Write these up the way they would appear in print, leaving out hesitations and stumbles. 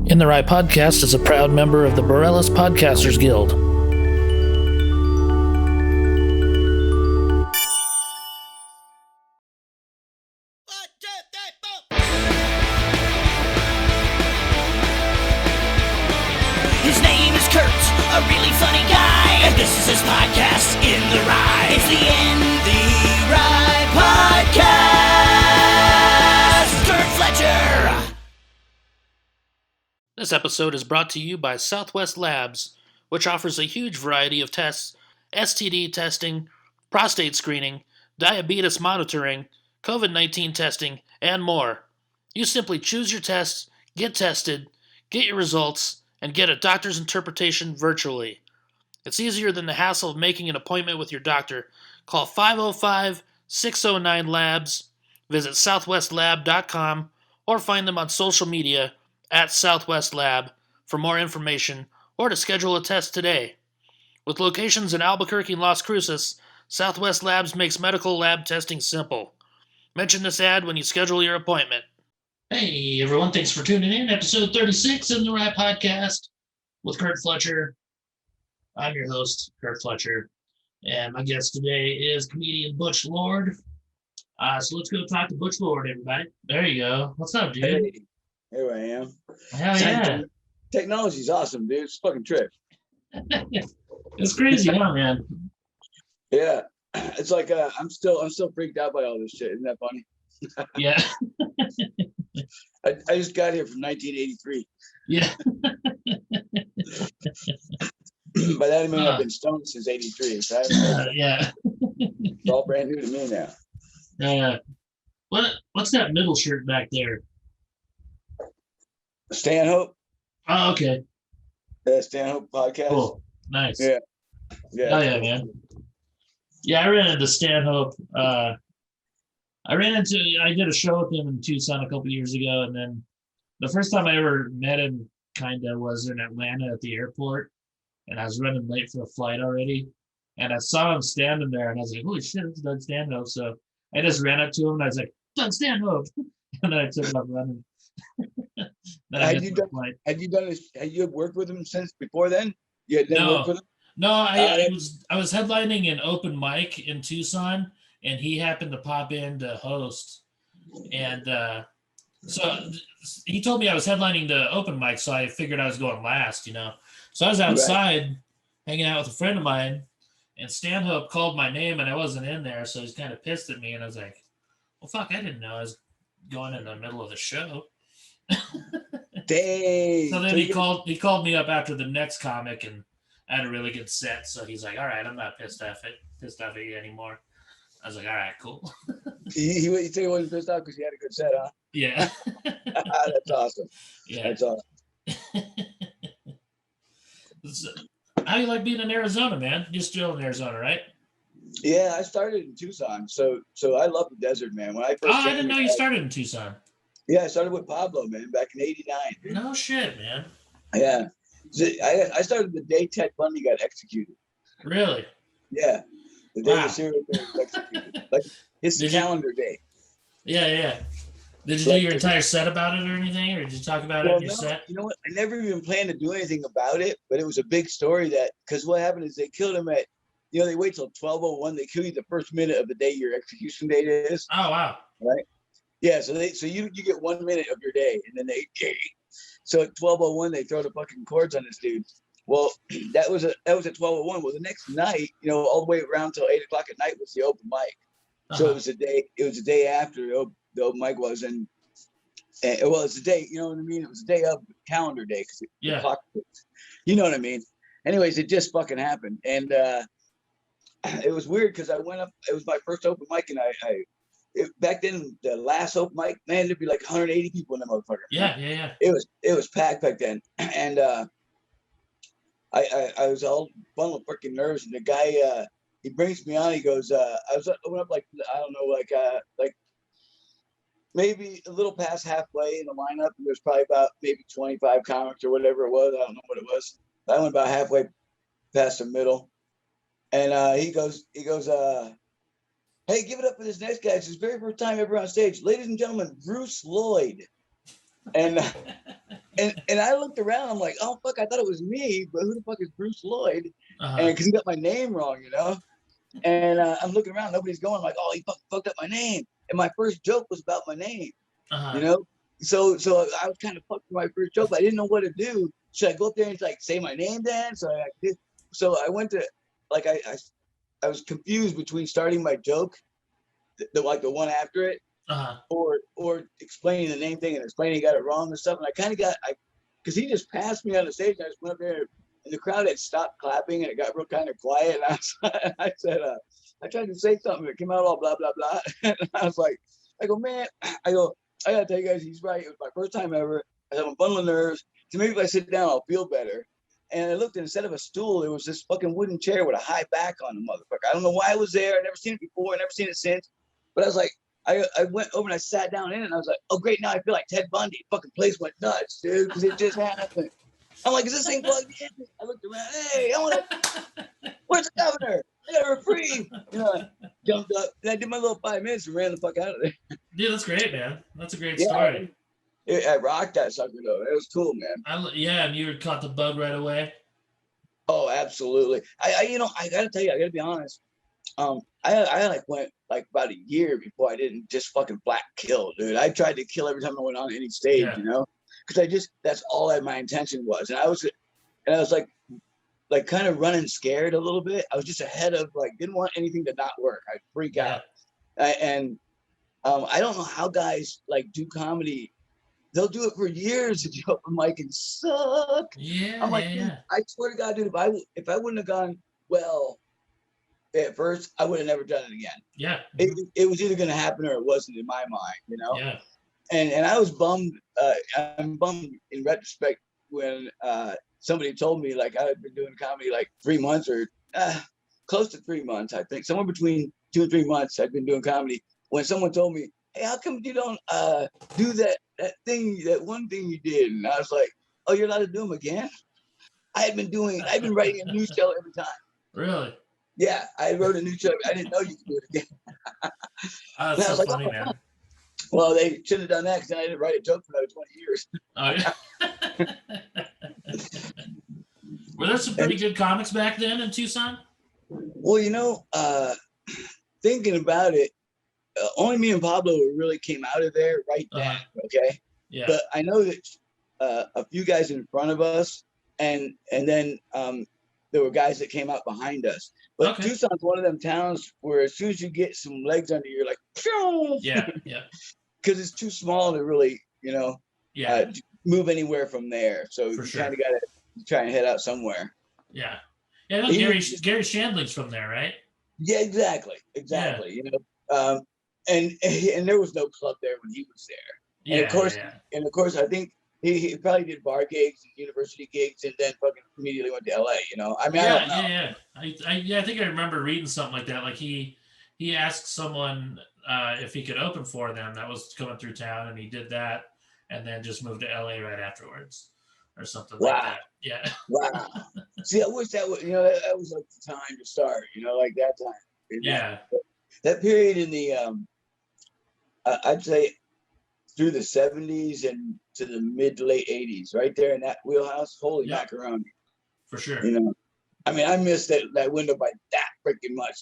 In the Right Podcast is a proud member of the Borellis Podcasters Guild. His name is Curt, a really funny guy, and this is his podcast, In the Right. It's the In the Right Podcast. Curt Fletcher. This episode is brought to you by Southwest Labs, which offers a huge variety of tests: STD testing, prostate screening, diabetes monitoring, COVID-19 testing, and more. You simply choose your tests, get tested, get your results, and get a doctor's interpretation virtually. It's easier than the hassle of making an appointment with your doctor. Call 505-609-LABS, visit southwestlab.com, or find them on social media at Southwest Lab for more information or to schedule a test today. With locations in Albuquerque and Las Cruces, Southwest Labs makes medical lab testing simple. Mention this ad when you schedule your appointment. Hey everyone, thanks for tuning in. Episode 36 in the Right Podcast with Curt Fletcher. I'm your host, Curt Fletcher, and my guest today is Comedian-Butch Lord. So let's go talk to Butch Lord, everybody. There you go. What's up, dude? Hey, here I am. Hell yeah. Technology's awesome, dude. It's a fucking trick. It's crazy, huh, man? Yeah. It's like I'm still freaked out by all this shit. Isn't that funny? Yeah. I just got here from 1983. Yeah. By that I mean I've been stoned since 83. So Yeah. It's all brand new to me now. What's that middle shirt back there? Stanhope. Oh, okay. Stanhope podcast. Cool. Nice. Yeah. Oh yeah, man. Yeah, I ran into Stanhope. I did a show with him in Tucson a couple years ago, and then the first time I ever met him was in Atlanta at the airport, and I was running late for a flight already, and I saw him standing there, and I was like, holy shit, it's Doug Stanhope. So I just ran up to him, and I was like, Doug Stanhope, and then I took off running. Had you worked with him since before then? You had never worked with him? No, I was headlining an open mic in Tucson, and he happened to pop in to host. And so he told me I was headlining the open mic, so I figured I was going last, So I was outside hanging out with a friend of mine, and Stanhope called my name, and I wasn't in there, so he's kind of pissed at me, and I was like, well, fuck, I didn't know I was going in the middle of the show. Dang. So then he called me up after the next comic, and I had a really good set, so he's like, all right, I'm not pissed off at you anymore. I was like, all right, cool. He said he wasn't pissed off because he had a good set, huh? Yeah. That's awesome. Yeah. That's awesome. So, how do you like being in Arizona, man? You're still in Arizona, right? Yeah, I started in Tucson, so I love the desert, man. When I I didn't know you started in Tucson. Yeah, I started with Pablo, man, back in '89. No shit, man. Yeah, I started the day Ted Bundy got executed. Really? Yeah, the day the serial killer was executed, like his calendar day. Yeah. Did you do your entire set about it or anything, or did you talk about it in your set? You know what? I never even planned to do anything about it, but it was a big story because what happened is they killed him at, they wait till 12:01. They kill you the first minute of the day your execution date is. Oh wow! Right? Yeah. So you get 1 minute of your day, and then so at 12:01 they throw the fucking cords on this dude. Well, that was at 12:01. Well, the next night, all the way around till 8 o'clock at night was the open mic. So it was the day. It was the day after the open mic was, and well, it's the day. You know what I mean? It was the day of calendar day because the clock. You know what I mean? Anyways, it just fucking happened, and it was weird because I went up. It was my first open mic, and back then the last open mic, man, there'd be like 180 people in the motherfucker. Yeah. It was packed back then, and I was all bundled of freaking nerves, and the guy he brings me on. He goes, I went up like I don't know, like maybe a little past halfway in the lineup. And there's probably about maybe 25 comics or whatever it was. I don't know what it was. I went about halfway past the middle, and he goes, hey, give it up for this next guy. It's his very first time ever on stage. Ladies and gentlemen, Bruce Lloyd. And and I looked around. I'm like, oh fuck, I thought it was me, but who the fuck is Bruce Lloyd? And because he got my name wrong, you know. And I'm looking around, nobody's going. I'm like, oh, he fucked up my name. And my first joke was about my name, you know. So I was kind of fucked with my first joke, but I didn't know what to do. Should I go up there and like say my name then? So I did. So I went to like I was confused between starting my joke, the one after it, or explaining the name thing and explaining he got it wrong and stuff. And I kind of got because he just passed me on the stage. And I just went up there and the crowd had stopped clapping and it got real kind of quiet. And I said, I tried to say something. It came out all blah blah blah. And I was like, I go, man, I gotta tell you guys, he's right. It was my first time ever. I have a bundle of nerves. So maybe if I sit down, I'll feel better. And I looked, and instead of a stool, there was this fucking wooden chair with a high back on the motherfucker. I don't know why it was there. I've never seen it before. I've never seen it since. But I was like, I went over and I sat down in it, and I was like, oh, great. Now I feel like Ted Bundy. Fucking place went nuts, dude, because it just happened. I'm like, is this thing plugged in? I looked around. Hey, where's the governor? I got a reprieve. You know, I jumped up, and I did my little 5 minutes and ran the fuck out of there. Dude, that's great, man. That's a great story. I rocked that sucker, though. It was cool, man. And you caught the bug right away. Oh, absolutely. I gotta tell you, I gotta be honest. I like went like about a year before I didn't just fucking flat kill, dude. I tried to kill every time I went on any stage, you know, because that's all my intention was, and I was like kind of running scared a little bit. I was just ahead of didn't want anything to not work. I'd freak out, and I don't know how guys do comedy. They'll do it for years to get open mic and suck. Yeah, I'm like, I swear to God, dude, if I wouldn't have gone well at first, I would have never done it again. Yeah. It was either going to happen or it wasn't in my mind, you know? Yeah. And I was bummed. I'm bummed in retrospect when somebody told me I had been doing comedy 3 months or close to 3 months, I think. Somewhere between 2 and 3 months I'd been doing comedy. When someone told me, hey, how come you don't do that one thing you did? And I was like, oh, you're allowed to do them again? I've been writing a new show every time. Really? Yeah, I wrote a new show. I didn't know you could do it again. That's so funny, man. Well, they should have done that because then I didn't write a joke for another 20 years. Oh, yeah. Were there some pretty good comics back then in Tucson? Well, you know, thinking about it, only me and Pablo really came out of there right then, okay? Yeah. But I know that a few guys in front of us, and then there were guys that came out behind us. But Tucson's one of them towns where as soon as you get some legs under you, you're like, phew! Yeah. Because it's too small to really, move anywhere from there. So you kind of got to try and head out somewhere. Yeah. Yeah, no, Gary Shandling's from there, right? Yeah, exactly. Yeah. You know, and there was no club there when he was there. And of course, I think he probably did bar gigs and university gigs, and then fucking immediately went to LA. You know, I mean, I don't know. I think I remember reading something like that. Like he asked someone if he could open for them that was coming through town, and he did that, and then just moved to LA right afterwards, or something like that. Yeah. Wow. See, I wish that was that was the time to start. That time. That period in the I'd say through the 70s and to the mid to late 80s, right there in that wheelhouse. Holy macaroni. For sure. I mean, I missed that window by that freaking much.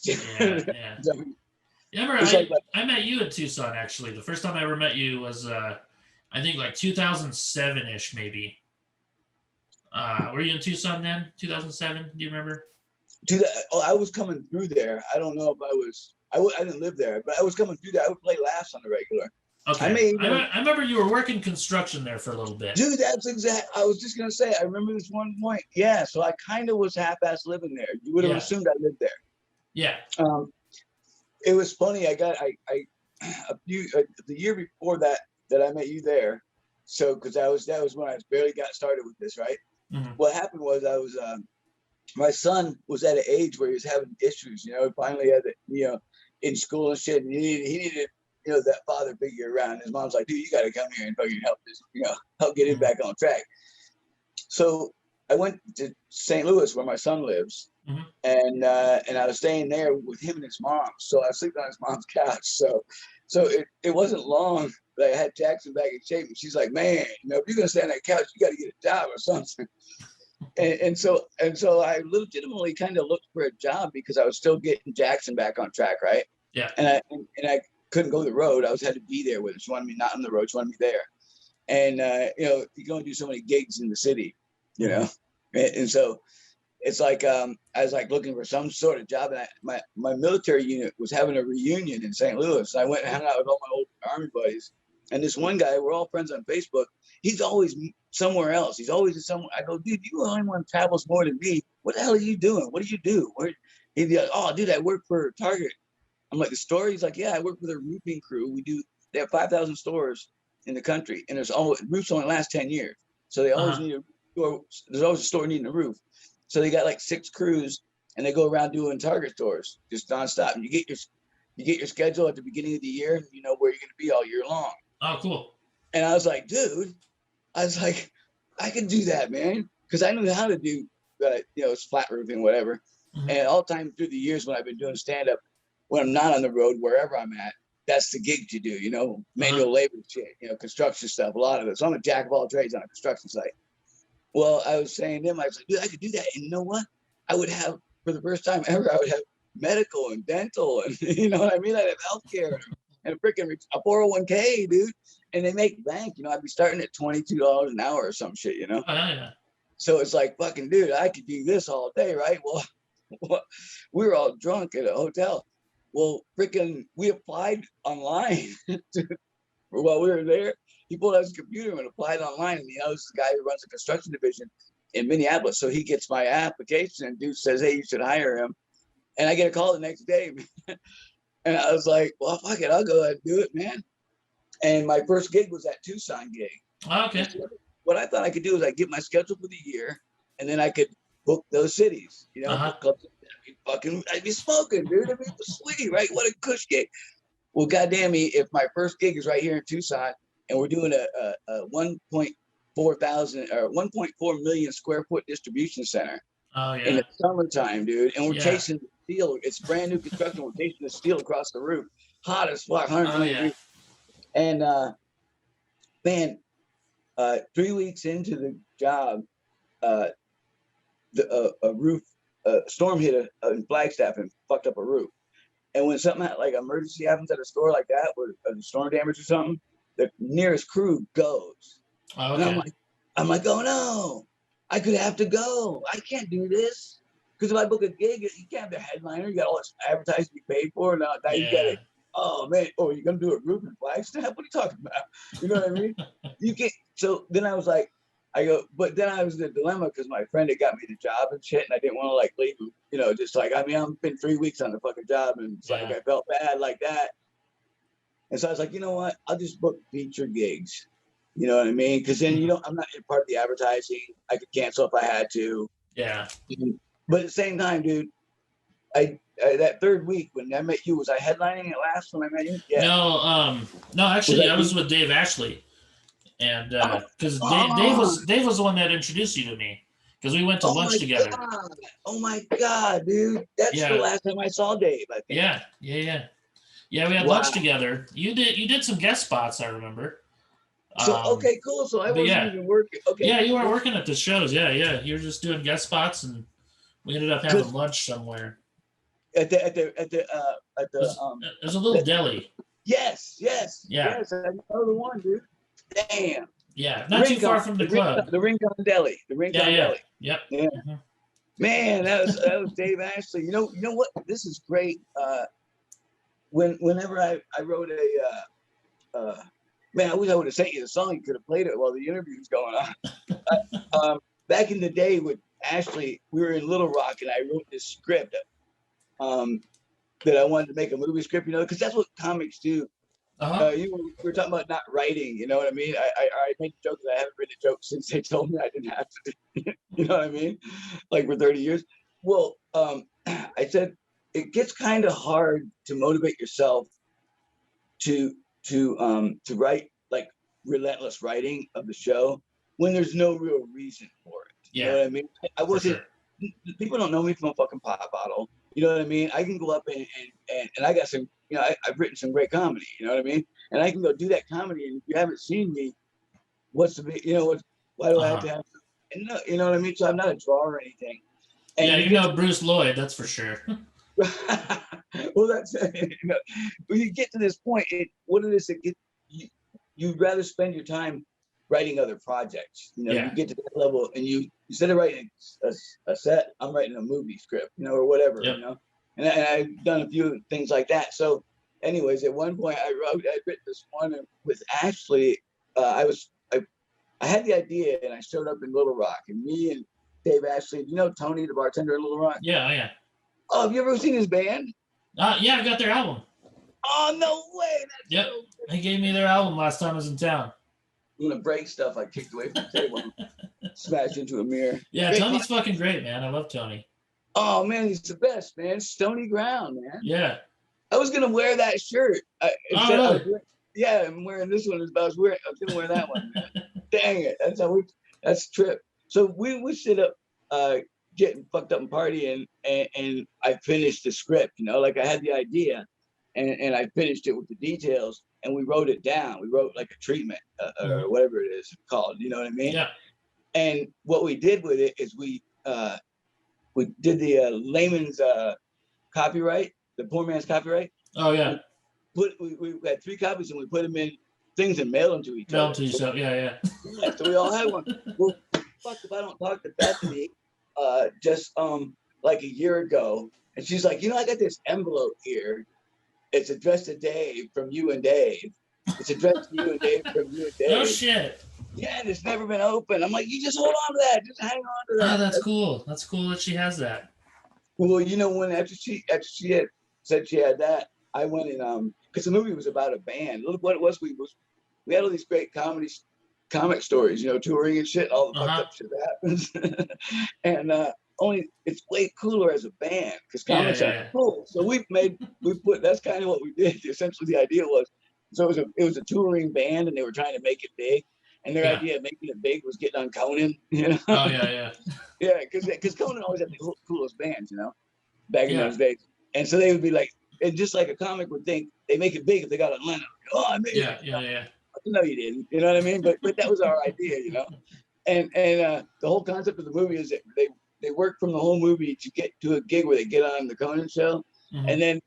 I met you in Tucson, actually. The first time I ever met you was, I think 2007-ish, maybe. Were you in Tucson then? 2007? Do you remember? I was coming through there. I don't know if I didn't live there, but I was coming through there. I would play laughs on the regular. Okay. I remember you were working construction there for a little bit. Dude, that's exact. I was just going to say, I remember this one point. Yeah. So I kind of was half-ass living there. You would have assumed I lived there. Yeah. It was funny. I got, the year before that I met you there. So, cause that was when I barely got started with this, right? Mm-hmm. What happened was my son was at an age where he was having issues, he finally had in school and shit. And he needed, that father figure around. His mom's like, dude, you got to come here and fucking help this, help get him back on track. So I went to St. Louis where my son lives. Mm-hmm. And I was staying there with him and his mom. So I was sleeping on his mom's couch. So it wasn't long but I had Jackson back in shape, and she's like, man, you know, if you're gonna stay on that couch, you got to get a job or something. And so I legitimately kind of looked for a job because I was still getting Jackson back on track, right? Yeah. And I couldn't go the road. I had to be there with her. She wanted me not on the road. She wanted me there. And you know, you can only do so many gigs in the city, you know. And so it's like I was like looking for some sort of job, and my military unit was having a reunion in St. Louis. And I went and hung out with all my old Army buddies. And this one guy, we're all friends on Facebook. He's always somewhere else. He's always somewhere. I go, dude, you the only one travels more than me. What the hell are you doing? What do you do? He'd be like, oh, dude, I work for Target. I'm like, the store? He's like, yeah, I work for their roofing crew. They have 5,000 stores in the country, and roofs only last 10 years. So they always need there's always a store needing a roof. So they got like 6 crews, and they go around doing Target stores just nonstop. And you get your schedule at the beginning of the year, and you know where you're going to be all year long. Oh, cool. And I was like, dude, I can do that, man. Because I knew how to do, you know, it's flat roofing, whatever. Mm-hmm. And all the time through the years when I've been doing stand-up, when I'm not on the road, wherever I'm at, that's the gigs you do, you know, manual labor shit, you know, construction stuff, a lot of it. So I'm a jack of all trades on a construction site. Well, I was saying to him, I was like, dude, I could do that. And you know what? I would have, for the first time ever, I would have medical and dental and, you know what I mean? I'd have healthcare and a 401k, dude. And they make bank, you know, I'd be starting at $22 an hour or some shit, you know? Oh, yeah. So it's like, fucking dude, I could do this all day, right? Well, we were all drunk at a hotel. Well, freaking, we applied online while we were there. He pulled out his computer and applied online. And he knows the guy who runs the construction division in Minneapolis. So he gets my application, and dude says, hey, you should hire him. And I get a call the next day. And I was like, well, fuck it, I'll go ahead and do it, man. And my first gig was that Tucson gig. Okay. What I thought I could do is I get my schedule for the year, and then I could book those cities, you know, clubs. I'd be smoking, dude. I mean, it was sweet, right? What a cush gig. Well, goddamn me, if my first gig is right here in Tucson, and we're doing a 1.4 million square foot distribution center in the summertime, dude, and we're chasing the steel. It's brand new construction. We're chasing the steel across the roof, hot as fuck, 100 degrees. And man, 3 weeks into the job, a storm hit in Flagstaff and fucked up a roof. And when something like emergency happens at a store like that, where a storm damage or something, the nearest crew goes. Okay. And I'm like, oh no, I could have to go. I can't do this. Because if I book a gig, you can't have the headliner. You got all this advertising to be paid for. Now you got it. Oh man, you're gonna do a roof in Flagstaff? What are you talking about? You know what I mean? You can't. So then I was like, but then I was in a dilemma because my friend had got me the job and shit, and I didn't want to like leave him, you know, just like, I mean, I've been 3 weeks on the fucking job, and it's like I felt bad like that. And so I was like, you know what? I'll just book feature gigs. You know what I mean? Because then I'm not part of the advertising. I could cancel if I had to. Yeah. But at the same time, dude, I that third week when I met you, was I headlining it last when I met you? Yeah. No, actually, I was with Dave Ashley. And because Dave was the one that introduced you to me, because we went to lunch together. God. Oh my God, dude! That's the last time I saw Dave, I think. Yeah. We had lunch together. You did some guest spots, I remember. So okay, cool. So I wasn't even working. Okay. Yeah, you weren't working at the shows. Yeah. You were just doing guest spots, and we ended up having lunch somewhere. At the there's a little deli. Yes. Yeah. Yes, I know the one, dude. Damn. Yeah, not too far from the club. The Rincon Deli. The Rincon Deli. Yep. Yeah. Mm-hmm. Man, that was Dave Ashley. You know what? This is great. Whenever I wrote man, I wish I would have sent you the song. You could have played it while the interview was going on. Back in the day with Ashley, we were in Little Rock, and I wrote this script that I wanted to make a movie script, you know, because that's what comics do. We were talking about not writing, you know what I mean? I made a joke that I haven't written a joke since they told me I didn't have to. You know what I mean? Like for 30 years. Well, I said it gets kind of hard to motivate yourself to write like relentless writing of the show when there's no real reason for it. You know what I mean? I wasn't. People don't know me from a fucking pop bottle. You know what I mean? I can go up and I got some, you know, I've written some great comedy, you know what I mean? And I can go do that comedy. And if you haven't seen me, what's the, you know, why do I have to have, and no, you know what I mean? So I'm not a draw or anything. And Yeah, you're no Bruce Lloyd, that's for sure. well, that's, you know, when you get to this point, what it is, you'd rather spend your time writing other projects. You know, Yeah. you get to that level and you, instead of writing a set, I'm writing a movie script, you know, or whatever, Yep. you know, and I've done a few things like that. So anyways, at one point I'd written this one with Ashley. I had the idea and I showed up in Little Rock, and me and Dave Ashley, you know Tony, the bartender in Little Rock? Yeah, yeah. Oh, have you ever seen his band? Yeah, I got their album. Oh, no way. That's Yep. so They gave me their album last time I was in town. I'm gonna break stuff. I kicked away from the table and smashed into a mirror. Yeah, Great Tony's fucking great, man. I love Tony. Oh man, he's the best, man. Stony ground, man. Yeah. I was gonna wear that shirt. Really? Yeah, I'm wearing this one. I was gonna wear that one. Man. Dang it, that's trip. So we sit up, getting fucked up and partying, and I finished the script. You know, like I had the idea, and I finished it with the details, and we wrote it down. We wrote like a treatment or whatever it is called. You know what I mean? Yeah. And what we did with it is we did the layman's copyright, the poor man's copyright. Oh yeah. We had 3 copies and we put them in things and mail them to each other. Mail to yourself. Yeah. So we all had one. Well, fuck if I don't talk to Bethany just like a year ago, and she's like, you know, I got this envelope here. It's addressed to Dave from you and Dave. It's addressed to you and Dave from you and Dave. Oh shit. Yeah, and it's never been opened. I'm like, you just hold on to that. Just hang on to that. Oh, that's cool. That's cool that she has that. Well, you know, when after she had said she had that, I went and because the movie was about a band. Look what it was. We had all these great comic stories, you know, touring and shit, all the fucked up shit that happens. And only it's way cooler as a band because comics are cool. So that's kind of what we did. Essentially, the idea was, so it was a touring band, and they were trying to make it big. And their idea of making it big was getting on Conan, you know? Oh, yeah. Yeah, because Conan always had the coolest bands, you know, back in those days. And so they would be like, and just like a comic would think, they make it big if they got on Lennon. Oh, I made it. Yeah. No, you didn't. You know what I mean? But that was our idea, you know? And the whole concept of the movie is that they work from the whole movie to get to a gig where they get on the Conan show. Mm-hmm. And then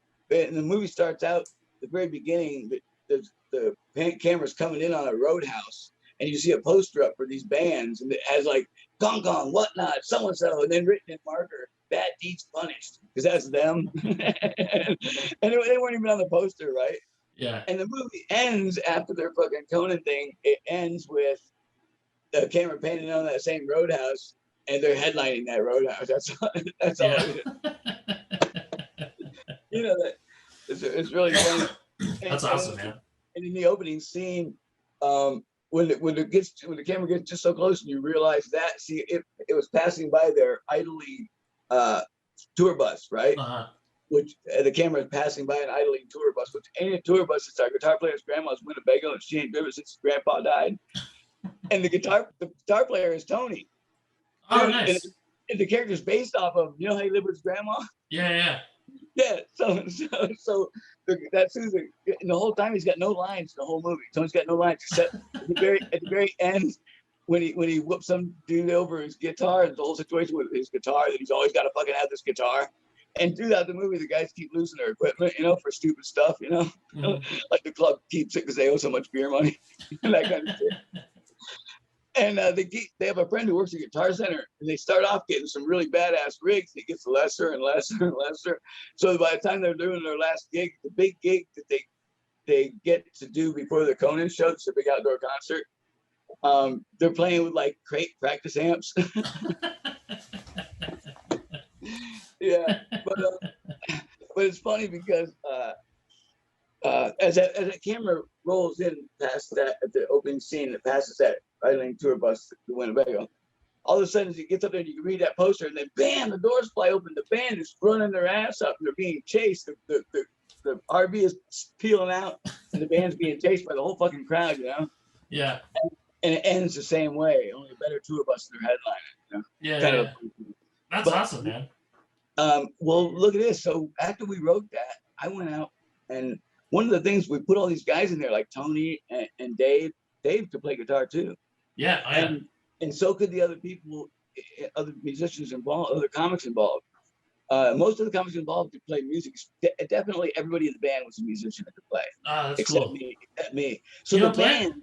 the movie starts out, the very beginning, the camera's coming in on a roadhouse. And you see a poster up for these bands, and it has like Gong Gong, Whatnot, so and so, and then written in marker, Bad Deeds Punished, because that's them. and they weren't even on the poster, right? Yeah. And the movie ends after their fucking Conan thing. It ends with the camera painting on that same roadhouse, and they're headlining that roadhouse. That's all. It is. You know that it's really funny. That's awesome, man. And in the opening scene, when the camera gets just so close and you realize that, it was passing by their idly tour bus, right? Uh-huh. Which the camera is passing by an idling tour bus, which ain't a tour bus. It's our guitar player's grandma's Winnebago, and she ain't driven since his grandpa died. And the guitar player is Tony. Oh, nice. And the character's based off of, you know how he lived with his grandma? Yeah. Yeah, so that's who and the whole time he's got no lines the whole movie. Tony's got no lines except at the very end when he whoops some dude over his guitar, and the whole situation with his guitar, that he's always got to fucking have this guitar. And throughout the movie, the guys keep losing their equipment, you know, for stupid stuff, you know, like the club keeps it because they owe so much beer money and that kind of shit. And they have a friend who works at Guitar Center, and they start off getting some really badass rigs. It gets lesser and lesser and lesser. So by the time they're doing their last gig, the big gig that they get to do before the Conan show, it's a big outdoor concert, they're playing with like crate practice amps. Yeah, but it's funny because as that camera rolls in past that at the opening scene, that passes that idling tour bus to Winnebago, all of a sudden he gets up there and you can read that poster, and then bam, the doors fly open. The band is running their ass up, and they're being chased. The RV is peeling out, and the band's being chased by the whole fucking crowd, you know? Yeah. And it ends the same way, only a better tour bus than their headliner, you know? Yeah. That's awesome, man. Well, look at this. So after we wrote that, I went out, and one of the things, we put all these guys in there like Tony and Dave. Dave could play guitar too. Yeah, oh, yeah. And so could the other people, other musicians involved, other comics involved. Most of the comics involved could play music. Definitely everybody in the band was a musician that could play. Oh, that's except cool. me. So You the don't play? band,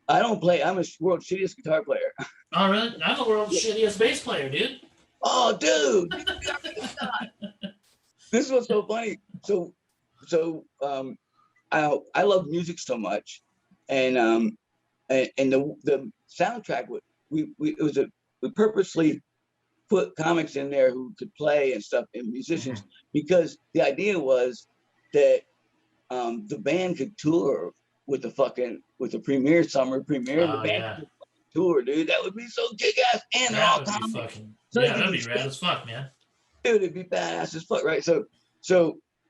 I don't play. I'm a world's shittiest guitar player. Oh, really? I'm the world's shittiest bass player, dude. Oh, dude. This is what's so funny. So I love music so much, and the soundtrack we purposely put comics in there who could play and stuff, and musicians, because the idea was that the band could tour with the summer premiere. Oh, the band yeah. could tour, dude. That would be so kick ass, and they're all That would be comics. fucking. So Yeah, that'd be rad as fuck, man. Dude, it'd be badass as fuck, right? So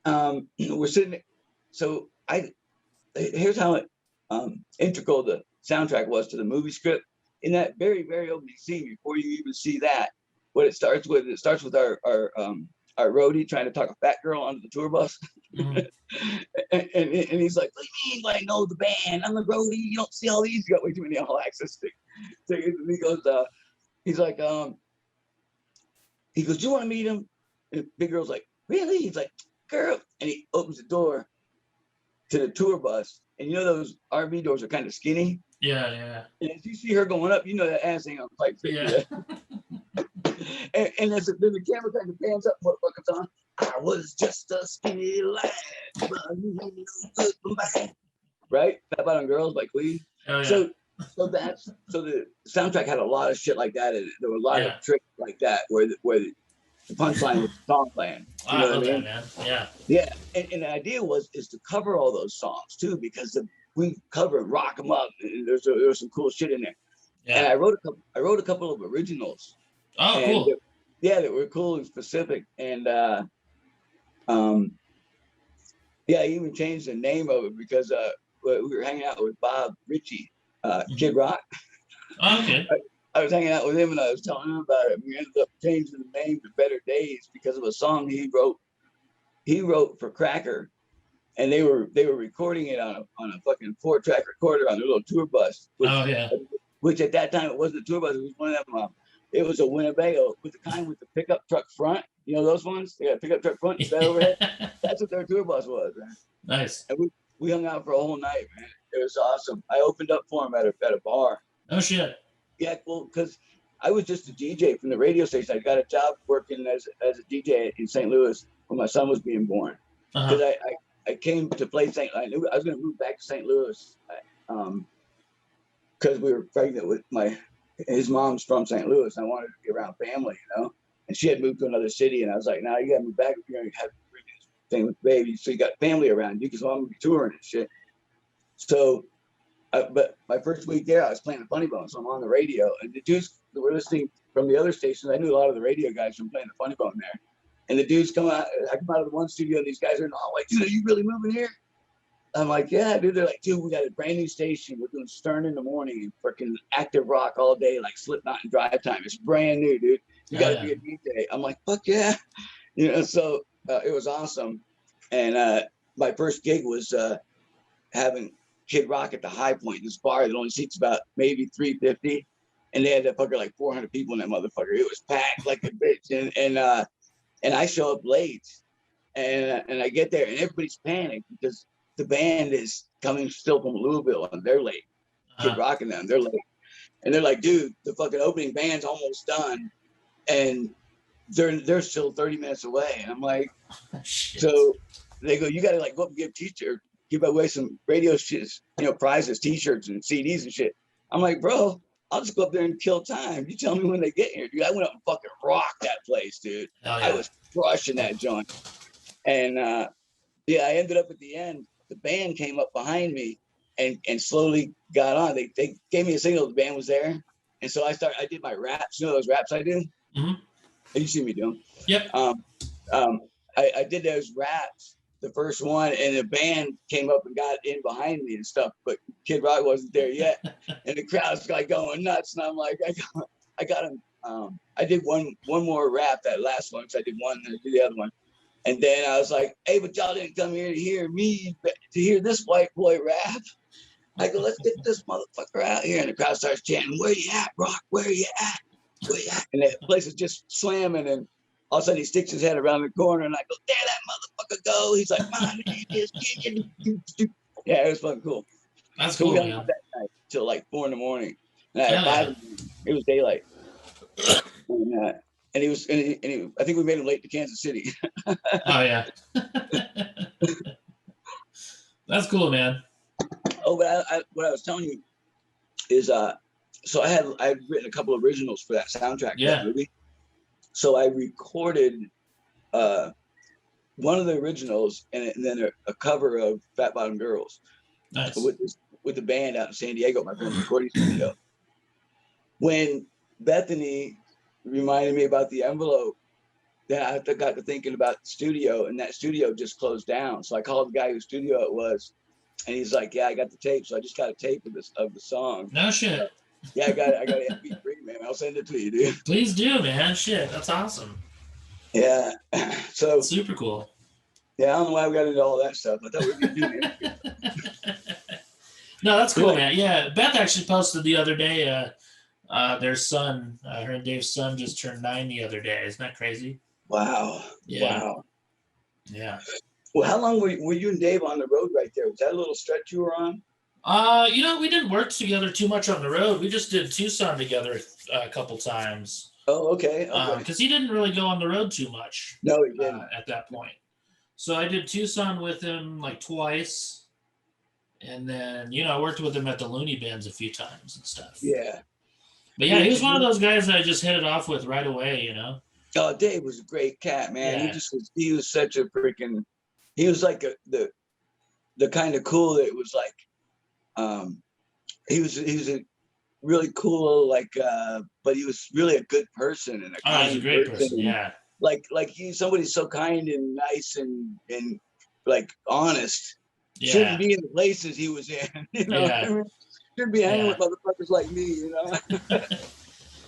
we're sitting. So here's how integral the soundtrack was to the movie script. In that very, very opening scene, before you even see that, what it starts with our roadie trying to talk a fat girl onto the tour bus. Mhm. and he's like, what do you mean? Like, no, the band, I'm the roadie. You don't see all these. You got way too many all access things. So he goes, he's like, he goes, do you want to meet him? And the big girl's like, really? He's like, girl. And he opens the door to the tour bus. And you know those RV doors are kind of skinny? Yeah, yeah. And as you see her going up, you know that ass ain't on quite fit. Yeah. And as then the camera kind of pans up, what comes on? I was just a skinny lad. Right? That about on Girls by Queen. Oh, yeah. So the soundtrack had a lot of shit like that. And there were a lot Yeah. of tricks like that where the punchline was the song playing. You I know love what I that, mean? man. Yeah. Yeah. And the idea is to cover all those songs too, because we covered Rock 'em Up, and there was some cool shit in there. Yeah. And I wrote a couple of originals. Oh, And cool. that were cool and specific. And I even changed the name of it because we were hanging out with Bob Ritchie, Kid Rock. Oh, okay. I was hanging out with him and I was telling him about it. We ended up changing the name to Better Days because of a song he wrote. He wrote for Cracker, and they were recording it on a fucking 4-track recorder on their little tour bus. Oh, yeah. Which at that time it wasn't a tour bus. It was one of them. It was a Winnebago with the kind with the pickup truck front. You know those ones? They got a pickup truck front and bed overhead. That's what their tour bus was, man. Nice. And we hung out for a whole night, man. It was awesome. I opened up for him at a bar. Oh, shit. Yeah, well, because I was just a DJ from the radio station. I got a job working as a DJ in St. Louis when my son was being born. Because I came to play I knew I was going to move back to St. Louis because we were pregnant with his mom's from St. Louis. And I wanted to be around family, you know. And she had moved to another city, and I was like, "Now you got to move back if you're going to have this thing with the baby, so you got family around you because I'm going to be touring and shit." So, but my first week there, I was playing the Funny Bone, so I'm on the radio, and the dudes that were listening from the other stations, I knew a lot of the radio guys from playing the Funny Bone there. And the dudes come out. I come out of the one studio, and these guys are like, "Dude, are you really moving here?" I'm like, "Yeah, dude." They're like, "Dude, we got a brand new station. We're doing Stern in the morning and freaking active rock all day, like Slipknot and Drive Time. It's brand new, dude. You got to be a DJ." I'm like, "Fuck yeah," you know. So it was awesome. And my first gig was having Kid Rock at the High Point, this bar that only seats about maybe 350, and they had that fucker like 400 people in that motherfucker. It was packed like a bitch, and I show up late, and I get there, and everybody's panicked because the band is coming still from Louisville, and they're late. Kid Rock and them, they're late, and they're like, "Dude, the fucking opening band's almost done, and they're still 30 minutes away." And I'm like, so they go, "You got to like go up and give away some radio shit, you know, prizes, T-shirts and CDs and shit." I'm like, "Bro, I'll just go up there and kill time. You tell me when they get here, dude." I went up and fucking rocked that place, dude. Oh, yeah. I was crushing that joint. And I ended up at the end. The band came up behind me and slowly got on. They gave me a signal the band was there. And so I did my raps. You know those raps I do? Mm-hmm. You see me do them. Yep. I did those raps, the first one, and the band came up and got in behind me and stuff, but Kid Rock wasn't there yet. And the crowd's like going nuts. And I'm like, I got him I did one more rap that last one. So I did one, and I did the other one. And then I was like, hey, but y'all didn't come here to hear me, to hear this white boy rap. I go, let's get this motherfucker out here. And the crowd starts chanting, where you at, Rock? Where you at? Where you at? And the place is just slamming. And all of a sudden he sticks his head around the corner and I go, there that motherfucker go. He's like, my name is yeah, it was fucking cool. That's So cool, we hung man. out that night till like 4 a.m. And I had Hell 5 a.m. It was daylight. And he was, I think we made him late to Kansas City. Oh yeah. That's cool, man. Oh, but what I was telling you is, so I had written a couple of originals for that soundtrack, Yeah. that movie. So I recorded one of the originals and then a cover of Fat Bottom Girls Nice. with the band out in San Diego, my friend's recording studio. When Bethany reminded me about the envelope, then I got to thinking about the studio, and that studio just closed down. So I called the guy whose studio it was, and he's like, "Yeah, I got the tape." So I just got a tape of the song. No shit. Yeah, I got an MP3, man. I'll send it to you, dude. Please do, man. Shit, that's awesome. Yeah. So Super cool. yeah, I don't know why we got into all that stuff. I thought we were gonna do it. No, that's cool, man. Yeah, Beth actually posted the other day. Their son, her and Dave's son, just turned 9 the other day. Isn't that crazy? Wow. Yeah. Wow. Yeah. Well, how long were you and Dave on the road right there? Was that a little stretch you were on? We didn't work together too much on the road. We just did Tucson together a couple times. Oh, okay. Because he didn't really go on the road too much. No, he didn't. At that point. So I did Tucson with him like twice. And then, I worked with him at the Looney Bins a few times and stuff. Yeah. But yeah, he was one of those guys that I just hit it off with right away, Oh, Dave was a great cat, man. Yeah. He was such a freaking, he was like the kind of cool that it was like, he was a really cool, like, but he was really a good person and a kind he's a great person, yeah. Like he's somebody so kind and nice and like honest. Yeah. Shouldn't be in the places he was in, Yeah. Shouldn't be hanging with motherfuckers like me,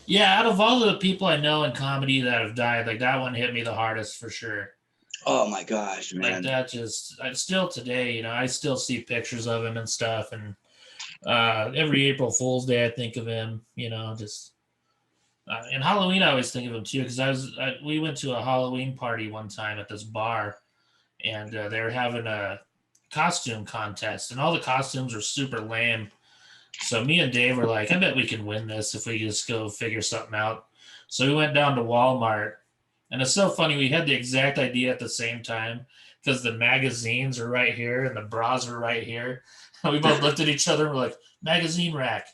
Yeah, out of all the people I know in comedy that have died, like that one hit me the hardest for sure. Oh my gosh, man. Like that still today, I still see pictures of him and stuff. And every April Fool's Day, I think of him, just. And Halloween, I always think of him too, because we went to a Halloween party one time at this bar, and they were having a costume contest, and all the costumes were super lame. So me and Dave were like, I bet we can win this if we just go figure something out. So we went down to Walmart, and it's so funny. We had the exact idea at the same time because the magazines are right here and the bras are right here. And we both looked at each other and were like, magazine rack.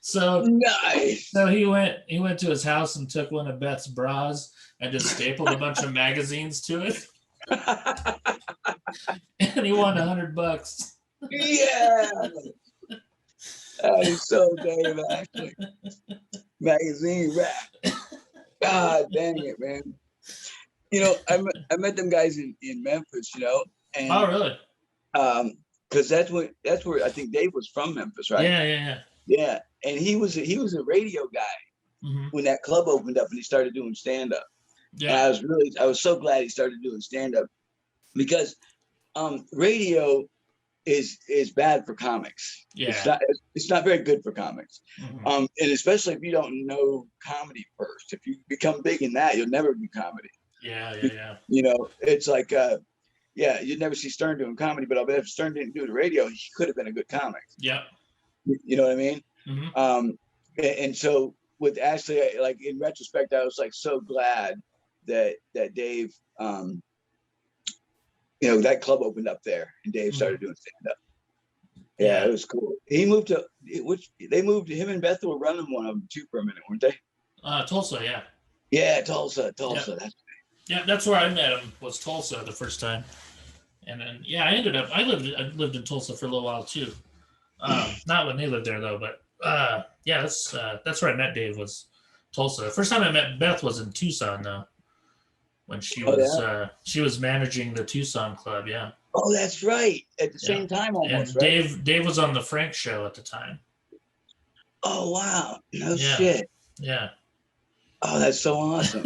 So nice. So he went to his house and took one of Beth's bras and just stapled a bunch of magazines to it. And he won $100. Yeah. That is so Dave, actually. Magazine rap. God dang it, man. I met them guys in Memphis, and Oh, really? Because that's where I think Dave was from, Memphis, right? Yeah. And he was a radio guy when that club opened up and he started doing stand up. Yeah. And I was so glad he started doing stand up because radio is bad for comics. Yeah. It's not very good for comics. Mhm. And especially if you don't know comedy first. If you become big in that, you'll never do comedy. Yeah. It's like you'd never see Stern doing comedy, but I bet if Stern didn't do the radio, he could have been a good comic. Yeah. You know what I mean? Mm-hmm. And so with Ashley, like in retrospect, I was like so glad that Dave, that club opened up there and Dave started doing stand up. Yeah, it was cool. He moved to him and Beth were running one of them too for a minute, weren't they? Tulsa, yeah. Yeah, Tulsa. Yeah, that's where I met him, was Tulsa the first time. And then I lived in Tulsa for a little while too. Not when they lived there though, but that's where I met Dave, was Tulsa. The first time I met Beth was in Tucson though, when she was managing the Tucson club. Yeah. Oh, that's right. At the same time, almost. And right? Dave was on the Frank show at the time. Oh wow! No shit. Yeah. Oh, that's so awesome.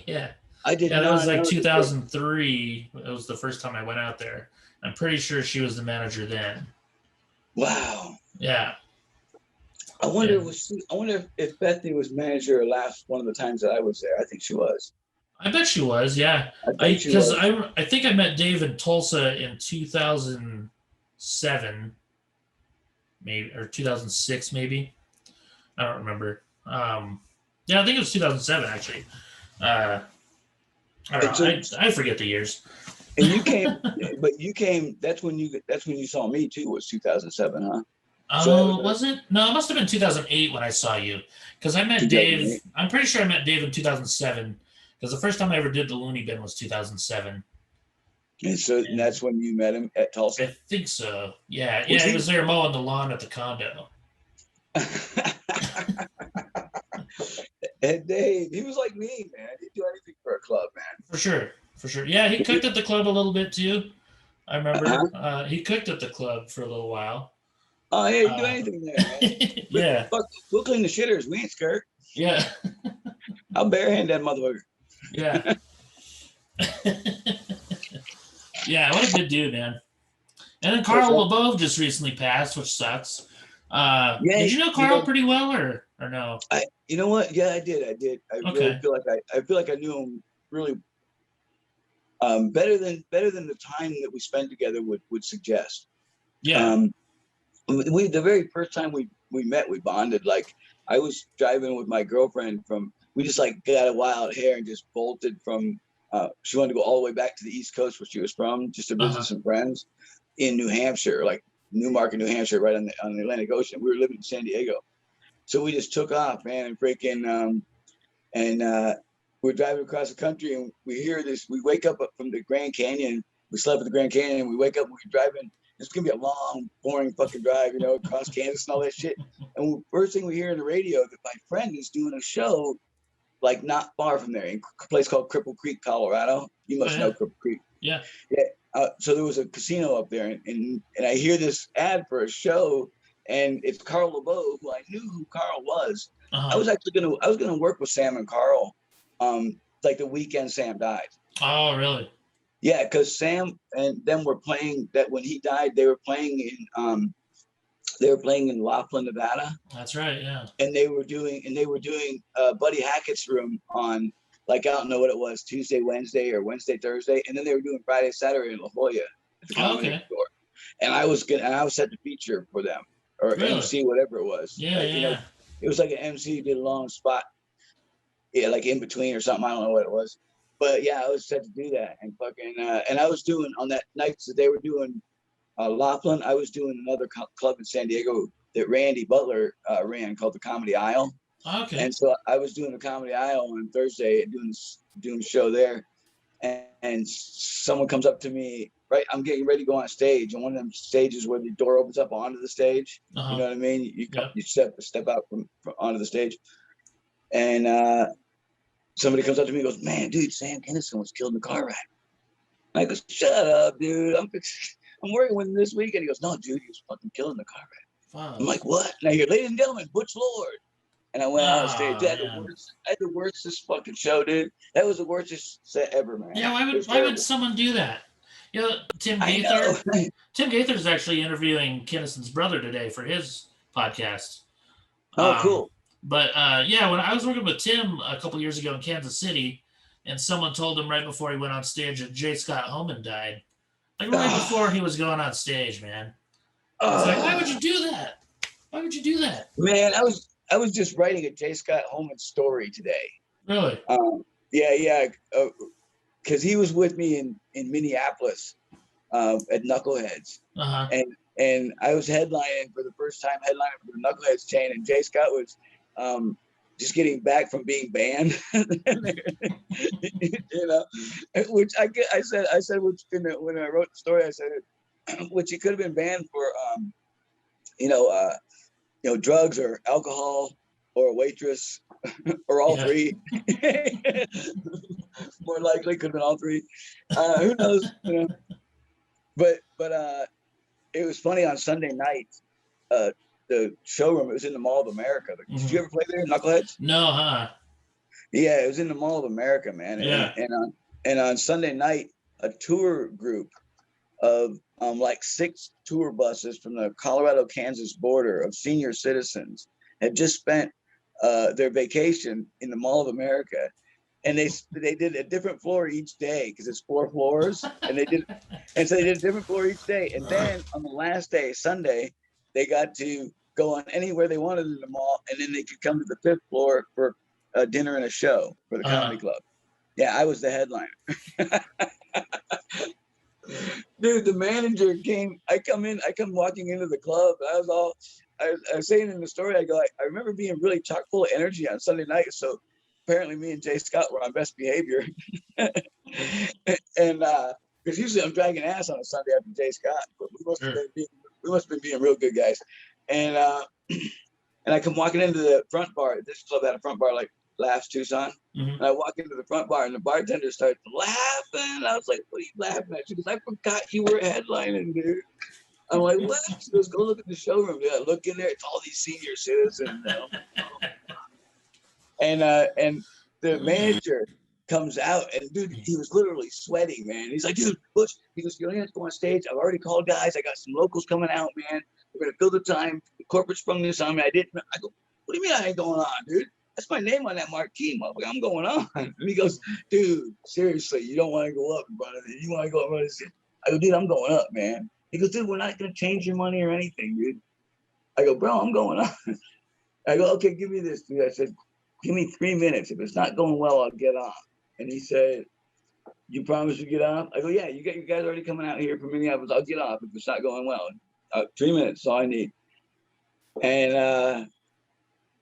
Yeah. I did Yeah, that not was like know that. 2003. It was the first time I went out there. I'm pretty sure she was the manager then. Wow. Yeah. I wonder And I wonder if Bethany was manager last one of the times that I was there. I think she was. I bet she was. Yeah. I think she Because was. I think I met Dave in Tulsa in 2007, maybe, or 2006, maybe. I don't remember. Yeah, I think it was 2007 actually. Uh, I don't And know. so I forget the years. and you came, but you came. That's when you saw me too. Was 2007, huh? So that was Oh, was it? No, it must have been 2008 when I saw you. Because I met Dave. 2008. I'm pretty sure I met Dave in 2007. Because the first time I ever did the Looney Bin was 2007. And And that's when you met him at I Tulsa. think so. Yeah, Was yeah. He he? was there mowing the lawn at the condo. And Dave, he was like me, man. He'd do anything for a club, man. For sure. For sure. Yeah, he cooked at the club a little bit too. I Huh? remember. He cooked at the club for a little while. Oh, yeah, he'd do Uh, anything there, man. But yeah. fuck, we'll clean the shitters. We ain't scared. Yeah. I'll barehand that motherfucker. Yeah. Yeah, what a good dude, man. And then What's Carl up? LaBove just recently passed, which sucks. Yeah, Did you know Carl pretty well, or no? you know what? Yeah, I did. I did. I really Okay. feel like I feel like I knew him really better than the time that we spent together would suggest. Yeah. Um, we the very first time we met, we bonded. Like I was driving with my girlfriend we just like got a wild hair and just bolted from. She wanted to go all the way back to the East Coast where she was from, just to visit Uh-huh. some friends in New Hampshire, like Newmarket, New Hampshire, right on the Atlantic Ocean. We were living in San Diego, so we just took off, man, and freaking we're driving across the country, and we hear this. We wake up from the Grand Canyon. We slept at the Grand Canyon, and we wake up. And we're driving. It's gonna be a long, boring fucking drive, across Kansas and all that shit. And first thing we hear on the radio that my friend is doing a show, like not far from there, in a place called Cripple Creek, Colorado. You Oh, must know yeah. Cripple Creek. Yeah. Yeah. So there was a casino up there, and I hear this ad for a show, and it's Carl LaBove, who I knew who Carl was. I Uh-huh. was gonna work with Sam and Carl, like the weekend Sam died. Oh, really? Yeah, because Sam and them were playing that when he died. They were playing in Laughlin, Nevada, That's right. Yeah. and they were doing Buddy Hackett's room on, like, I don't know what it was, Tuesday, Wednesday, or Wednesday, Thursday, and then they were doing Friday, Saturday in La Jolla at the Oh, Comedy okay. Store. And I was set to feature for them, or Really? MC, whatever it was. Yeah. Yeah. It was like an MC did a long spot, yeah, like in between or something. I don't know what it was, but yeah, I was set to do that, and fucking and I was doing on that nights that they were doing Laughlin. I was doing another club in San Diego that Randy Butler ran, called the Comedy Isle. Okay. And so I was doing the Comedy Isle on Thursday, doing a show there, and someone comes up to me, right? I'm getting ready to go on stage, and one of them stages where the door opens up onto the stage. Uh-huh. You know what I mean? Yep. You step out from onto the stage, and somebody comes up to me and goes, "Man, dude, Sam Kinison was killed in a car wreck." And I go, "Shut up, dude. I'm working with him this week." And he goes, "No, dude, he was fucking killed in a car wreck." Wow. I'm like, "What?" And I hear, "Ladies and gentlemen, Butch Lord." And I went out on stage. Oh, I man. had the worstest fucking show, dude. That was the worstest set ever, man. Yeah. It was Why terrible. would someone do that? Tim I Gaither. know. Tim Gaither is actually interviewing Kinnison's brother today for his podcast. Oh, cool. But yeah, when I was working with Tim a couple years ago in Kansas City, and someone told him right before he went on stage that J. Scott Holman died, like right before he was going on stage, man. It's like, why would you do that? Why would you do that? Man, I was just writing a J. Scott Holman story today. Really? Yeah, because he was with me in Minneapolis at Knuckleheads, Uh-huh. and I was headlining for the first time, headlining for the Knuckleheads chain, and J. Scott was just getting back from being banned, which I said, which when I wrote the story, I said, which he could have been banned for, drugs or alcohol or a waitress or all three. More likely could have been all three. Who knows? But it was funny on Sunday night. the showroom. It was in the Mall of America. Did you ever play there, Knuckleheads? No, huh? Yeah, it was in the Mall of America, man. Yeah. And on Sunday night, a tour group of like 6 tour buses from the Colorado-Kansas border of senior citizens had just spent their vacation in the Mall of America, and they did a different floor each day because it's 4 floors, and so they did a different floor each day, and then on the last day, Sunday, they got to go on anywhere they wanted in the mall, and then they could come to the 5th floor for a dinner and a show for the comedy club. Yeah, I was the headliner. Dude, the manager came. I come walking into the club. I was saying in the story, I go, I remember being really chock full of energy on Sunday night. So apparently me and Jay Scott were on best behavior. And because usually I'm dragging ass on a Sunday after Jay Scott, but we must have been being real good guys. And I come walking into the front bar. This club had a front bar like Laughs Tucson. And I walk into the front bar and the bartender starts laughing. I was like, what are you laughing at? She goes, I forgot you were headlining, dude. I'm like, what? She goes, go look at the showroom. Yeah, look in there. It's all these senior citizens. And the manager comes out, and dude, he was literally sweating, man. He's like, dude, Butch, he goes, you don't have to go on stage. I've already called guys. I got some locals coming out, man. We're going to fill the time. The corporate sprung this on me. I didn't. I go, what do you mean I ain't going on, dude? That's my name on that marquee, motherfucker. I'm going on. And he goes, dude, seriously, you don't want to go up in front of it. You want to go up in front of it. I go, dude, I'm going up, man. He goes, dude, we're not going to change your money or anything, dude. I go, bro, I'm going on. I go, okay, give me this, dude. I said, give me 3 minutes. If it's not going well, I'll get off. And he said, you promise you get off? I go, yeah, you got you guys already coming out here from Minneapolis. I'll get off if it's not going well. 3 minutes is all I need. And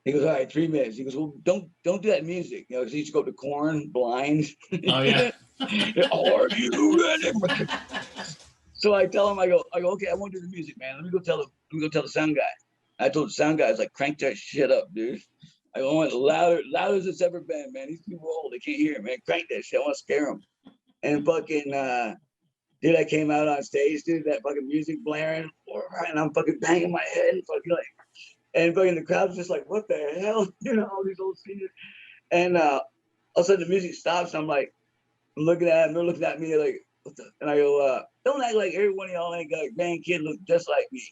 he goes, all right, 3 minutes. He goes, well, don't do that music. You know, because he used to go to Corn, Blind. Oh, yeah. Are you ready? So I tell him, I go, okay, I won't do the music, man. Let me go tell the sound guy. I told the sound guy, I was like, crank that shit up, dude. I want it loud as it's ever been, man. These people are old, they can't hear it, man. Crank that shit. I want to scare them. And fucking, dude, I came out on stage, dude, that fucking music blaring, and I'm fucking banging my head, and fucking like, and fucking the crowd's just like, what the hell? You know, all these old seniors. And all of a sudden the music stops. I'm like, I'm looking at them, they're looking at me like, what the? And I go, don't act like every one of y'all ain't got a grandkid look just like me.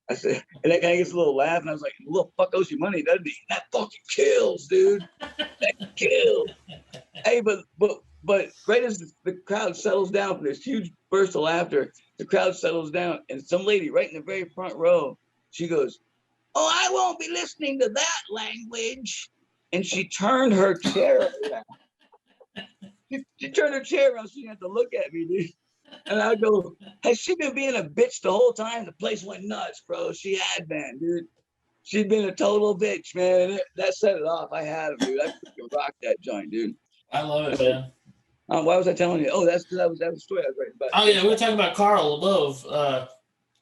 I said, and that guy gets a little laugh, and I was like, little fuck owes you money, doesn't he? That fucking kills, dude. That kills. Hey, but right as the crowd settles down from this huge burst of laughter, the crowd settles down, and some lady right in the very front row, she goes, oh, I won't be listening to that language. And she turned her chair around. She turned her chair around so she didn't have to look at me, dude. And I go, has she been being a bitch the whole time? The place went nuts, bro. She had been, dude. She'd been a total bitch, man. And that set it off. I had him, dude. I freaking rocked that joint, dude. I love it, man. Why was I telling you? Oh, that was the story I was writing about. Oh, yeah, we were talking about Carl LaBove,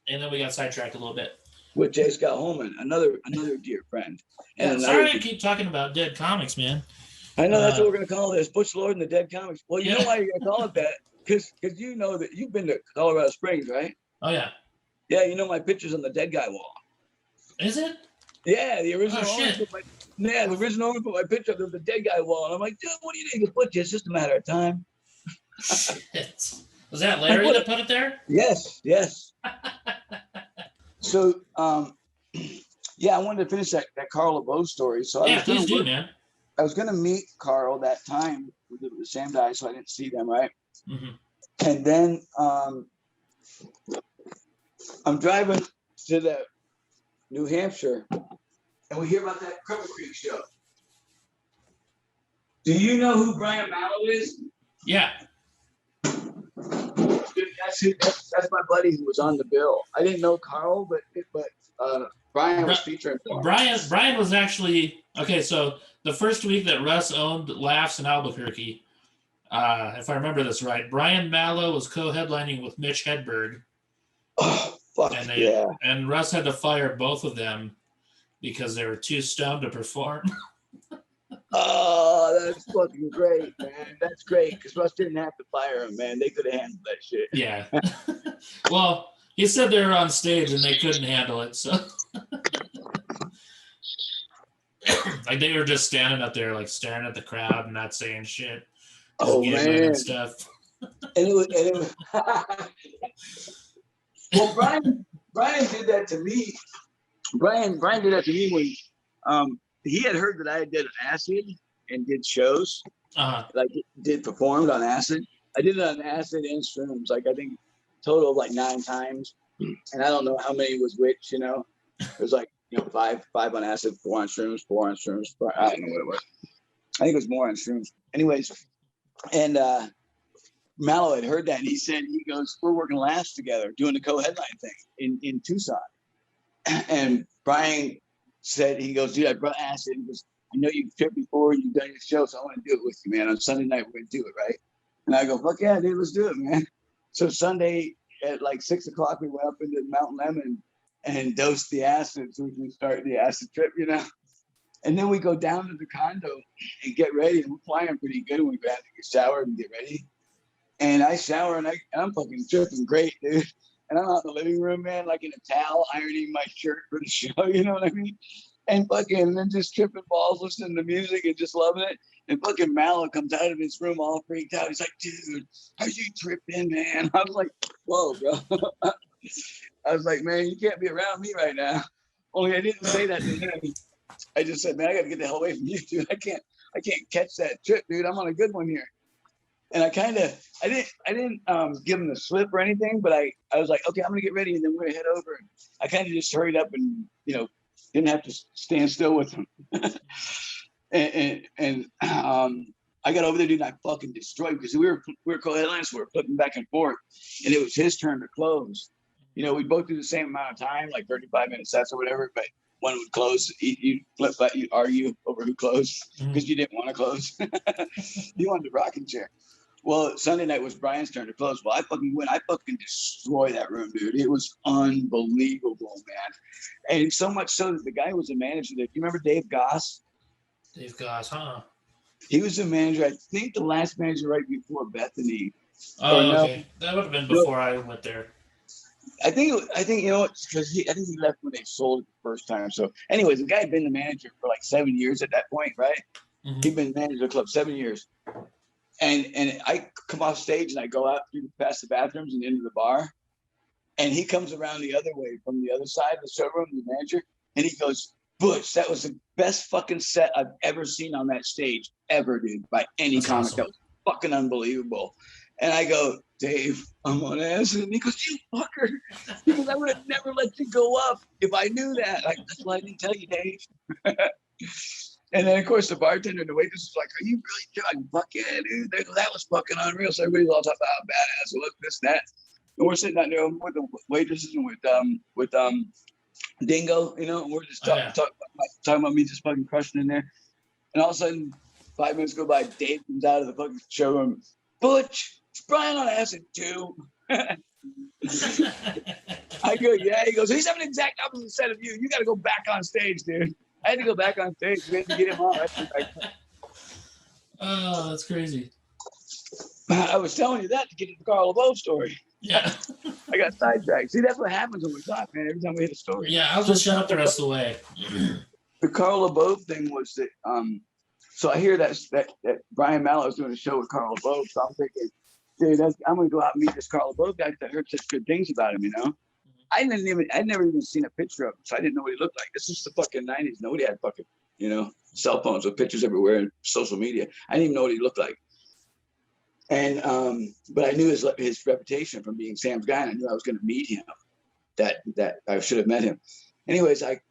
and then we got sidetracked a little bit. With J. Scott Holman, another dear friend. And sorry to keep talking about dead comics, man. I know that's what we're gonna call this, Butch Lord and the Dead Comics. Well, you know why you're gonna call it that? Because you know that you've been to Colorado Springs, right? Oh yeah. Yeah, you know my picture's on the dead guy wall. Is it? Yeah, the original Oh, owner shit. the original owner put my picture up. There's the dead guy wall, and I'm like, dude, what do you think? Butch, it's just a matter of time. Shit. Was that Larry that put it there? Yes. So, yeah, I wanted to finish that Carl LaBove story. So Please do, man. I was gonna meet Carl that time with the Sam died, so I didn't see them, right? Mm-hmm. And then I'm driving to the New Hampshire, and we hear about that Cripple Creek show. Do you know who Brian Mallow is? Yeah. That's my buddy who was on the bill. I didn't know Carl, but Brian was featuring. Brian was actually okay. So the first week that Russ owned Laughs in Albuquerque, if I remember this right, Brian Mallow was co-headlining with Mitch Hedberg. Oh fuck yeah! And Russ had to fire both of them because they were too stoned to perform. Oh, that's fucking great, man. That's great because Russ didn't have to fire him, man. They could have handled that shit. Yeah. Well, he said they were on stage and they couldn't handle it. So. Like they were just standing up there, like staring at the crowd and not saying shit, just Oh giggling man, and stuff. and it was. Well, Brian did that to me. Brian did that to me when he had heard that I did acid and did shows, like did performed on acid. I did it on acid and shrooms, like I think total of like 9 times, and I don't know how many was which. You know, it was like five on acid, 4 on shrooms, 4 on shrooms. I don't know what it was. I think it was more on shrooms. Anyways, and Mallow had heard that, and he goes, "We're working laughs together, doing the co-headline thing in Tucson." And Brian said, he goes, "Dude, I brought acid." He goes, "I know you've tripped before, you've done your show, so I want to do it with you, man. On Sunday night, we're gonna do it, right?" And I go, "Fuck yeah, dude, let's do it, man." So Sunday at like 6 o'clock, we went up into Mount Lemon and dosed the acid, so we can start the acid trip, And then we go down to the condo and get ready, and we're flying pretty good. And we have to get showered and get ready. And I shower, and I'm fucking tripping great, dude. And I'm out in the living room, man, like in a towel, ironing my shirt for the show, you know what I mean? And then just tripping balls, listening to music and just loving it. And fucking Mallow comes out of his room all freaked out. He's like, "Dude, are you tripping, man?" I was like, "Whoa, bro." I was like, "Man, you can't be around me right now." Only I didn't say that to him. I just said, "Man, I got to get the hell away from you, dude. I can't catch that trip, dude. I'm on a good one here." And I didn't give him the slip or anything, but I was like, "Okay, I'm gonna get ready," and then we're gonna head over. I kind of just hurried up and didn't have to stand still with him. and I got over there, dude, and I fucking destroyed, because we were co-headlines, so we were flipping back and forth, and it was his turn to close. We both do the same amount of time, like 35-minute sets or whatever, but one would close. You flip, but you argue over who closed because you didn't want to close. You wanted the rocking chair. Well, Sunday night was Brian's turn to close. Well, I fucking went. I fucking destroyed that room, dude. It was unbelievable, man. And so much so that the guy who was the manager there. Do you remember Dave Goss? Dave Goss, huh? He was the manager. I think the last manager right before Bethany. Oh, okay. That would have been before I went there. I think because I think he left when they sold it the first time. So, anyways, the guy had been the manager for like 7 years at that point, right? Mm-hmm. He'd been manager of the club 7 years. And I come off stage and I go out past the bathrooms and into the bar, and he comes around the other way from the other side of the showroom, the manager, and he goes, "Butch, that was the best fucking set I've ever seen on that stage ever, dude, by any comic. Awesome. That was fucking unbelievable." And I go, "Dave, I'm on acid." And he goes, "You fucker." He goes, "I would have never let you go up if I knew that." That's why I didn't tell you, Dave. And then, of course, the bartender and the waitress was like, "Are you really doing?" "Fuck yeah, dude. That was fucking unreal." So everybody's all talking about how badass it looked, this, and that. And we're sitting out there with the waitresses and with Dingo, and we're just talking about me just fucking crushing in there. And all of a sudden, 5 minutes go by, Dave comes out of the fucking showroom. "Butch, is Brian on acid too?" I go, "Yeah." He goes, "He's having an exact opposite set of you. You got to go back on stage, dude." I had to go back on stage. We had to get him on. Oh, that's crazy. I was telling you that to get to the Carl LaBove story. Yeah. I got sidetracked. See, that's what happens when we talk, man. Every time we hit a story. Yeah, I'll just shut up the rest of the way. The Carl LaBove thing was that, so I hear that Brian Mallow is doing a show with Carl LaBove. So I'm thinking, dude, I'm going to go out and meet this Carl LaBove guy because I heard such good things about him, I'd never even seen a picture of him, so I didn't know what he looked like. This is the fucking 90s. Nobody had fucking, cell phones with pictures everywhere and social media. I didn't even know what he looked like. And but I knew his reputation from being Sam's guy, and I knew I was going to meet him. That I should have met him. Anyways, I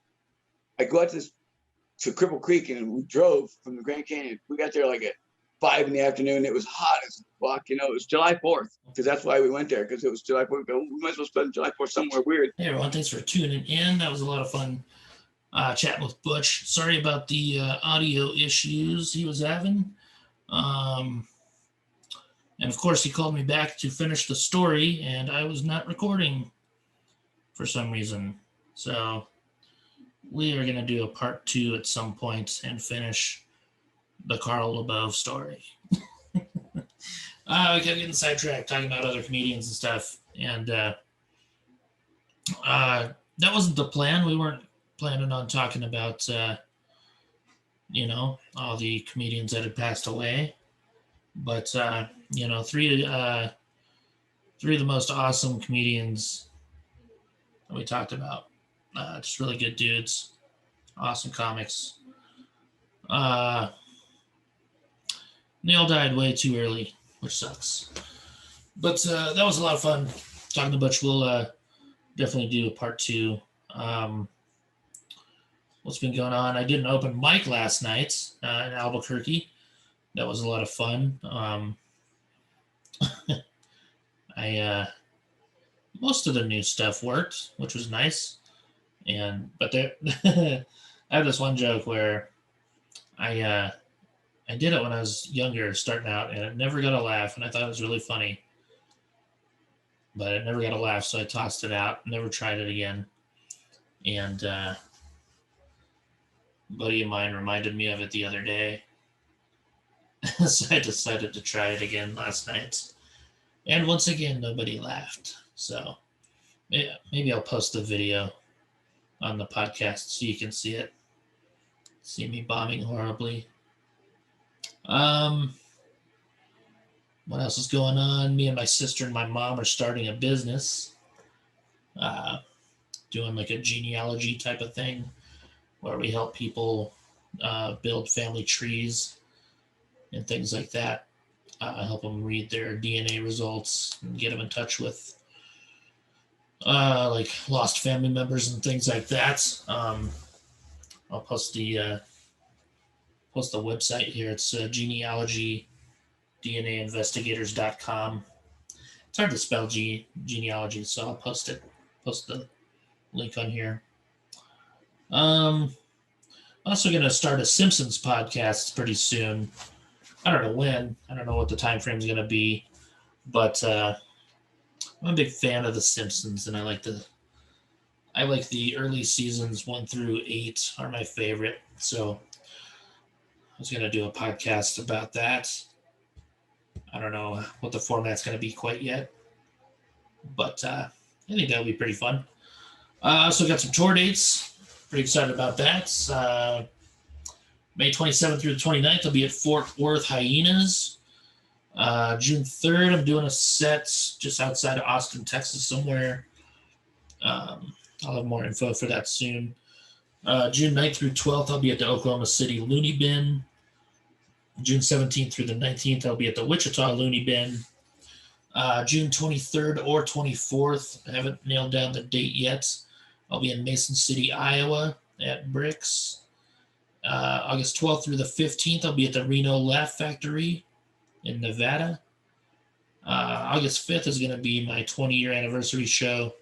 go out to Cripple Creek, and we drove from the Grand Canyon. We got there like at 5 in the afternoon. It was hot as fuck. It was July 4th, because that's why we went there, because it was July 4th. We might as well spend July 4th somewhere weird. Hey everyone, thanks for tuning in. That was a lot of fun chatting with Butch. Sorry about the audio issues he was having. And of course, he called me back to finish the story, and I was not recording for some reason. So we are going to do a part 2 at some point and finish the Carl LaBove story. We kept getting sidetracked talking about other comedians and stuff. And that wasn't the plan. We weren't planning on talking about all the comedians that had passed away. But, three of the most awesome comedians that we talked about. Just really good dudes. Awesome comics. Neil died way too early, which sucks. But that was a lot of fun. Talking to Butch, we'll definitely do a part 2. What's been going on? I did an open mic last night in Albuquerque. That was a lot of fun. Most of the new stuff worked, which was nice. But there, I have this one joke where I did it when I was younger, starting out, and it never got a laugh, and I thought it was really funny. But it never got a laugh, so I tossed it out. Never tried it again. And a buddy of mine reminded me of it the other day. So I decided to try it again last night. And once again, nobody laughed. So yeah, maybe I'll post the video on the podcast so you can see it. See me bombing horribly. What else is going on? Me and my sister and my mom are starting a business. Doing like a genealogy type of thing where we help people build family trees and things like that. Help them read their DNA results and get them in touch with like lost family members and things like that. I'll post the website here. It's genealogy.dnainvestigators.com. It's hard to spell genealogy, so I'll post the link on here. I'm also going to start a Simpsons podcast pretty soon. I don't know when. I don't know what the time frame is going to be, but I'm a big fan of the Simpsons, and I like the early seasons 1 through 8 are my favorite. So I was going to do a podcast about that. I don't know what the format's going to be quite yet, but I think that'll be pretty fun. I also got some tour dates. Pretty excited about that. May 27th through the 29th, I'll be at Fort Worth Hyenas. June 3rd, I'm doing a set just outside of Austin, Texas somewhere. I'll have more info for that soon. June 9th through 12th, I'll be at the Oklahoma City Looney Bin. June 17th through the 19th, I'll be at the Wichita Looney Bin. June 23rd or 24th, I haven't nailed down the date yet. I'll be in Mason City, Iowa at Bricks. August 12th through the 15th, I'll be at the Reno Laugh Factory in Nevada. August 5th is going to be my 20-year anniversary show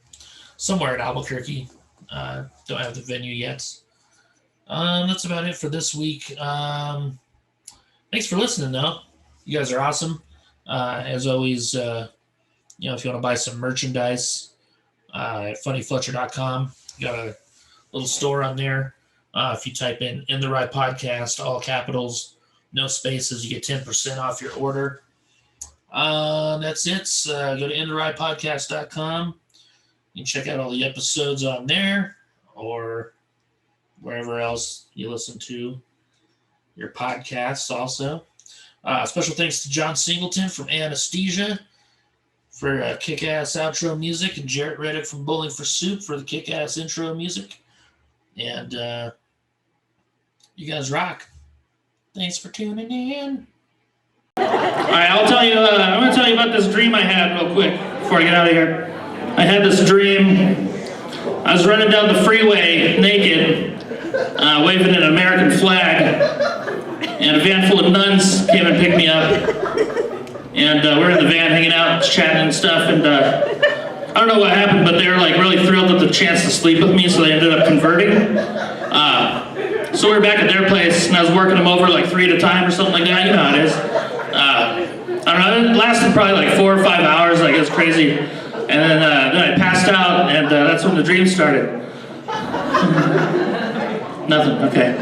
somewhere in Albuquerque. Don't have the venue yet. That's about it for this week. Thanks for listening, though. You guys are awesome. As always, if you want to buy some merchandise at funnyfletcher.com, you got a little store on there. If you type in the Rye Podcast, all capitals, no spaces, you get 10% off your order. That's it. Go to intherryepodcast.com. You can check out all the episodes on there or wherever else you listen to your podcasts also. Special thanks to John Singleton from Anesthesia for kick-ass outro music, and Jarrett Reddick from Bowling for Soup for the kick-ass intro music. And you guys rock. Thanks for tuning in. All right, I'm going to tell you about this dream I had real quick before I get out of here. I had this dream. I was running down the freeway naked, waving an American flag, and a van full of nuns came and picked me up. And we're in the van hanging out, chatting and stuff, and I don't know what happened, but they were like really thrilled at the chance to sleep with me, so they ended up converting. So we were back at their place, and I was working them over like 3 at a time or something like that. You know how it is. I don't know, it lasted probably like 4 or 5 hours, like it was crazy. And then I passed out, and that's when the dream started. Nothing, okay.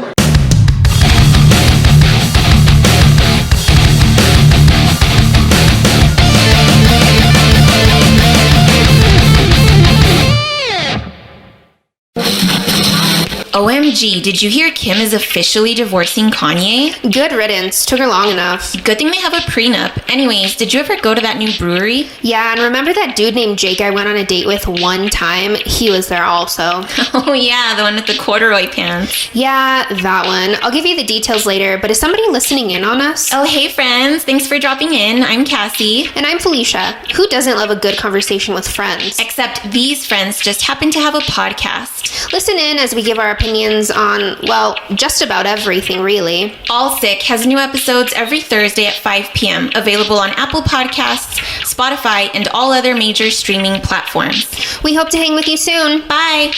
OMG. OMG, did you hear Kim is officially divorcing Kanye? Good riddance. Took her long enough. Good thing they have a prenup. Anyways, did you ever go to that new brewery? Yeah, and remember that dude named Jake I went on a date with one time? He was there also. Oh yeah, the one with the corduroy pants. Yeah, that one. I'll give you the details later, but is somebody listening in on us? Oh, hey friends. Thanks for dropping in. I'm Cassie. And I'm Felicia. Who doesn't love a good conversation with friends? Except these friends just happen to have a podcast. Listen in as we give our opinions on, well, just about everything, really. All Sick has new episodes every Thursday at 5 p.m. available on Apple Podcasts, Spotify, and all other major streaming platforms. We hope to hang with you soon. Bye!